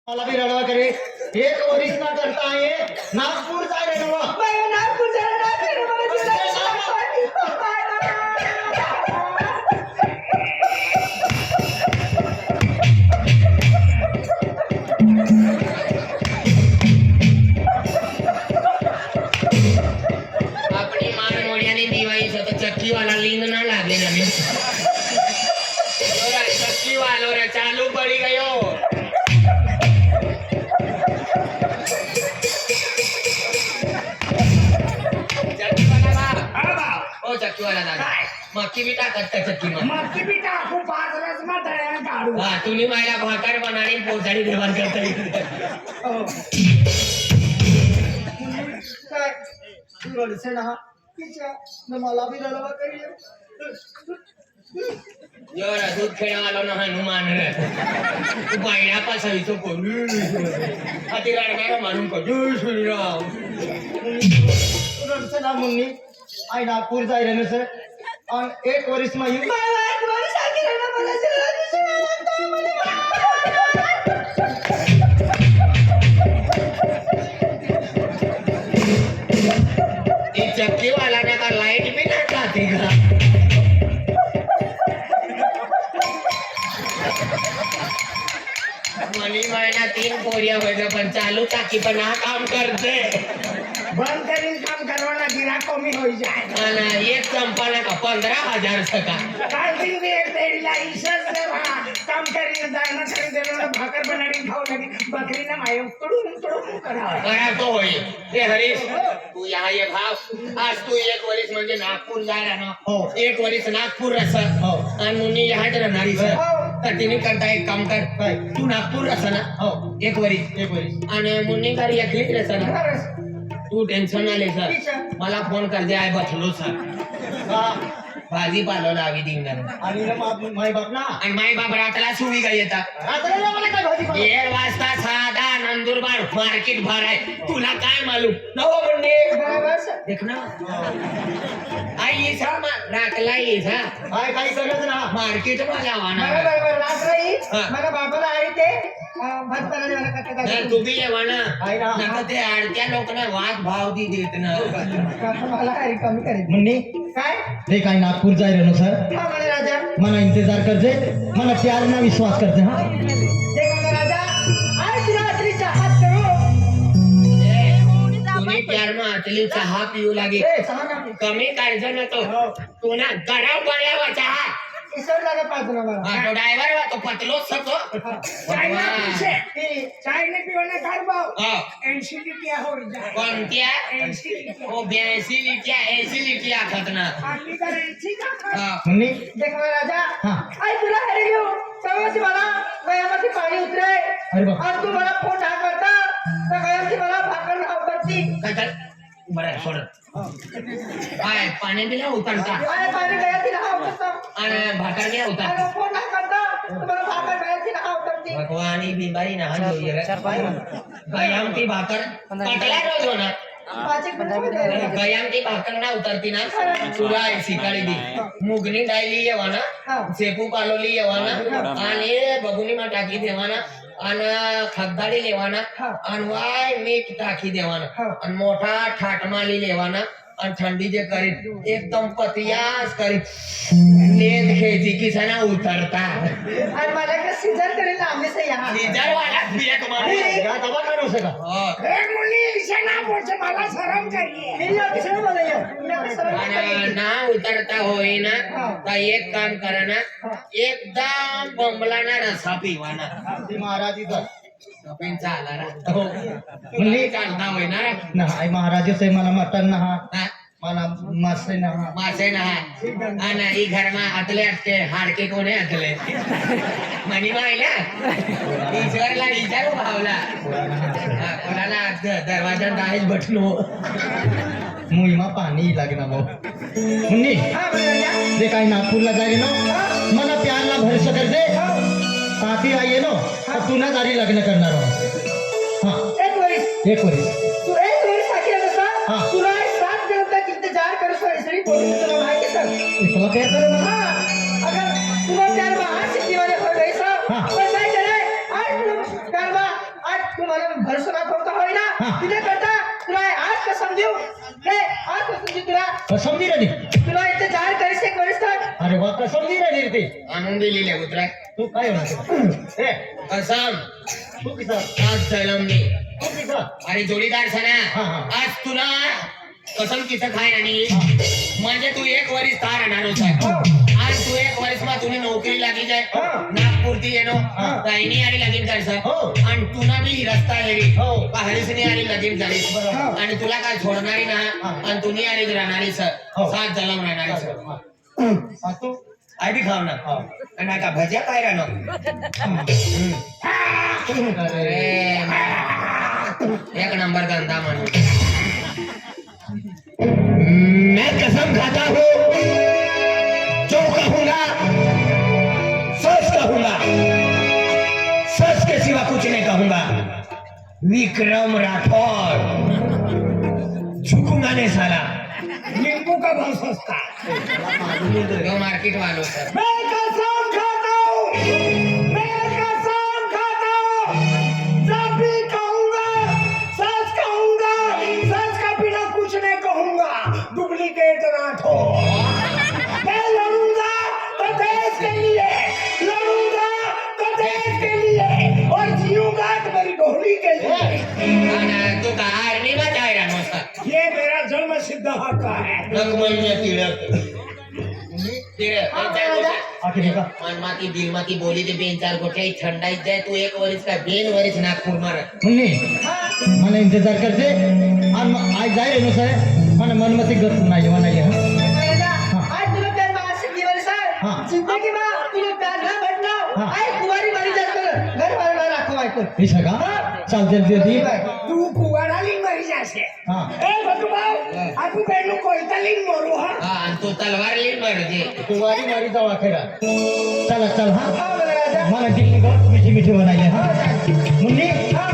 मला भी रडवा करे एक वरीस ना करता आहे नागपूर जाय रडवा नागपूर अपनी मान मोड़ियाने दीवाई से तो चक्की वाला लिंग ना लागे ना में चक्की वालों रे चालू पड़ी गयो चक्की वाला ओ चक्की वाला दादा मक्की भी टाकत का चक्की में मक्की भी टाकू 5 रस में तळ्याला काढू हां तुम्ही मला भाकर बनानी पोचाडी देवान करता काय रडसे ना तिच्या मला भी रडवा करे यो रा दूध खेळा वाला ना हनुमान रे तू बायडा पासवीचो कोण अति रडणारा माणून को जय श्रीराम रडसे ना मुन्नी आई नागपूर जाय रे सर आणि एक वरीस मा येऊ ती चक्की वाला ना का लाइट भी ना खाती का मनी महिना 3 पोरिया होते पण चालू टाकी पण हा काम करते बंद करीन काम करवाना गिराक कमी होई जाए आणि एक संपाला का 15,000 सका काय दिन एक तेडीला ईशस से वहा काम करीन दाना करीन देना भाकर बनाडी खाऊ लगी बकरी ना माय तुडून करा करा तो होई ते हरीश तू यहाँ ये भाव आज तू एक वरीस म्हणजे नागपूर जायला ना हो एक वरीस नागपूर रस हो आणि मुनी यहाँ राहणारी सर तर तिने करता एक काम कर काय तू नागपूर रस ना हो एक वरीस आणि मुन्नी गाडी एकलीच रस ना तू टेन्शन आले सर मला फोन कर दे आय बसलो सर भाजी पालो लावी दिंगर आणि माय बाप ना आणि माई बाप रातला सुवी का येतात रात्री मला काय भाजी 1 वाजता साधा नंदुरबार मार्केट भर आहे तुला काय मालूम नवो मुन्नी देख ना आई ये सा रातला ये सा काय काही करत ना मार्केट मा जावाना रात्री हा. मला बाबाला आहे ते भात करायला मला कट्टा नाही, तू बी येवाना आहे ना. नका ते आडत्या लोकांना वाद भाव दी देत ना मला आहे कमी करेल मुन्नी काय ते काय नागपूर जाय रे सर हा मला राजा मना इंतजार करते मना प्यार ना विश्वास करते हा देख मला राजा आज रात्रीचा हात करू तुम्ही प्यार मा आतली चहा पिऊ लागे ए सहा ना कमी काढजो ना तो तू ना गरम पडल्यावर चहा इसर लागे पाहतो ना मला हा तो ड्रायव्हर वा तो पतलोच सको चायना पिशे चायना पिवणे काय भाव हा 80 लिटर हो जा कोणत्या 80 लिटर ओ 82 लिट्या 80 लिट्या खात ना आपली तर 80 का हा मुन्नी देख मला राजा हा आई तुला हरे घेऊ समोरची मला गयामध्ये पाणी उतरे अरे बाप आणि तू मला फोन हा करता तर गयाची मला भाकर नाव करती काय काय बरं सोड काय पाणी दिला उतरता आणि पाणी गयाची नाव करता आणि भाकर घ्या उतर आणि फोन हा करता तुम्हाला भाकर गयाची नाव करती भगवानी बिमारी ना जो ये गयाम की भाकर कटला रोज होना गयाम की भाकर ना उतरती ना तुला सिकाळी दी मुगनी डायली येवाना सेपू पालोली येवाना आणि बगुनी मा टाकी देवाना आणि खगदाडी लेवाना आणि वाय मीठ टाकी देवाना आणि मोठा ठाटमाली लेवाना आणि थंडी जे करीत एकदम पतियास करीत लेन खेची किसना उतरता आणि मला का सीजन करेल आम्ही से यहाँ सीजर वाला पिया तुम्हारे या दबा करो से का हो एक मुली इसे ना बोलते मला शरम करिए मेरी किसने बोला आणि ना उतरता होई ना तर एक काम करा ना एकदम बंबलाना रसा पिवाना ती महाराज इथं कपिन चाला रा हो मुली चालता होई ना ना आई महाराज से मला मटन ना हा? मला मासे ना मासे ना आणि ही घरमा आतले असते हाडके कोणे आतले मनी मायला ईश्वरला विचारू भावला हा, कोणाला दरवाजा दाहेच बटलो मुईमा पाणी लागना भाऊ मुन्नी हाँ भैया ते काय नागपूरला जाय नो मला प्यारला भरोसा करते पाठी आये नो तर पुन्हा दारी लग्न करणार आहोत हा एक वरिस एक वरीस तू एक वरिस आखी रखता हाँ. तुला 7 दिन तक इंतजार कर सो इसलिए बोली तुला माहिती सर इतला प्यार करो ना हाँ अगर तुला प्यार में आज सिटी वाले हो गई सब हाँ. बस आई चले आज तुला प्यार में तू मला भरसं दाखवता होय ना हा. तिथे करता तुला आज कसम देऊ आज कसम देऊ तुला कसम दी रे तुला इथे जाहीर करीस एक वर्ष तक अरे वा कसम दी रे ते आणून दिलेले उतरा तू काय होणार ए कसम तू किसा आज जलमली तू किसा अरे जोडीदार हा, सना हा. आज तुला कसम किसं खाय आणि म्हणजे तू एक वरीस तार राहणार होता आज तू एक वर्ष मा तुम्ही नोकरी लागी जाय नागपूरती येणो ताईनी आली लगीन करसा हो. आणि तुला बी रस्ता हेरी हो. हरीसनी आली लगीन झाली बरोबर. आणि तुला काय सोडणारी ना आणि तुम्ही आली राहणारी सर हो. सात जलम राहणारी सर हा, तू आई बी खाव ना आणि का भज्या काय राहणार अरे एक नंबर धंदा म्हणून मैं कसम खाता हूँ जो कहूंगा सच कहूंगा सच के सिवा कुछ नहीं कहूंगा विक्रम राठौर झुकूंगा नहीं साला नींबू का भाव सस्ता जो मार्केट वालों सर मैं कसम खाता हूँ मैं कसम खाता हूँ जब भी कहूंगा सच का बिना कुछ नहीं कहूंगा डुप्लीकेट राठौर मैं लड़ूंगा तो देश के लिए लड़ूंगा तो देश के लिए और जीऊंगा तो मेरी डोली के लिए तू का आर्मी में जाए रहा सर ये मेरा जन्म सिद्ध हक है रंगमंच तिलक आखिरी का मनमाती दिलमाती बोली ते बेन चार गोटे थंडाईत जाय तू एक वरीस का बेन वरीस नागपूर मार मुन्नी मला इंतजार करते आणि आज जाय रे सर मला मनमती गत नाही म्हणाले आज तुला प्यार मासिक दिवस हाँ. आहे जिंदगी में तुला प्यार ना भेटना हाँ. आई कुवारी मरी जास्त घर वाला राखो ऐकून हे सगळा चालते ती तू कुवाराली मरी जासे हा ए बटुभाऊ आपण बेनू कोयताली मरू हा हा आणि तो तलवार लिहिण मारते कुवारी मारी जावा खेळा चला चल हा हा बघा राजा मला दिल्ली गत मिठी मिठी बनायले हा मुन्नी हा